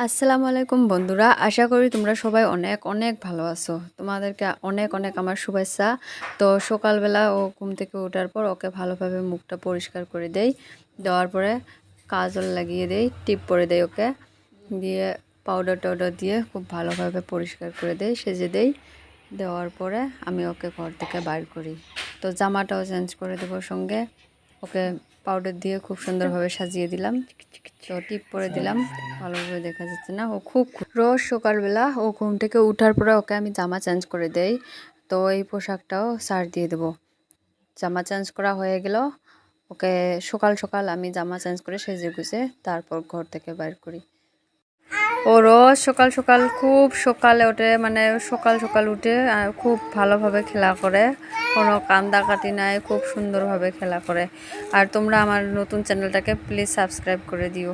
আসসালামু আলাইকুম বন্ধুরা, আশা করি তোমরা সবাই অনেক অনেক ভালো আছো। তোমাদেরকে অনেক অনেক আমার শুভেচ্ছা। তো সকালবেলা ও ঘুম থেকে ওঠার পর ওকে ভালোভাবে মুখটা পরিষ্কার করে দেই, দেওয়ার পরে কাজল লাগিয়ে দেই, টিপ পরে দেই ওকে, দিয়ে পাউডার টাউডার দিয়ে খুব ভালোভাবে পরিষ্কার করে দেই, সেজে দেই। দেওয়ার পরে আমি ওকে ঘর থেকে বাইর করি। তো জামাটাও চেঞ্জ করে দেবো সঙ্গে, ওকে পাউডার দিয়ে খুব সুন্দরভাবে সাজিয়ে দিলাম, তো টিপ পরে দিলাম। ভালোভাবে দেখা যাচ্ছে না, ও খুব রোজ সকালবেলা ও ঘুম থেকে উঠার পরে ওকে আমি জামা চেঞ্জ করে দেই। তো এই পোশাকটাও সার দিয়ে দেবো। জামা চেঞ্জ করা হয়ে গেল, ওকে সকাল সকাল আমি জামা চেঞ্জ করে সেজে গুজে তারপর ঘর থেকে বাইর করি। ও রোজ সকাল সকাল খুব সকালে ওঠে, মানে সকাল সকাল উঠে খুব ভালোভাবে খেলা করে, কোনো কান্দাকাটি নাই, খুব সুন্দরভাবে খেলা করে। আর তোমরা আমার নতুন চ্যানেলটাকে প্লিজ সাবস্ক্রাইব করে দিও।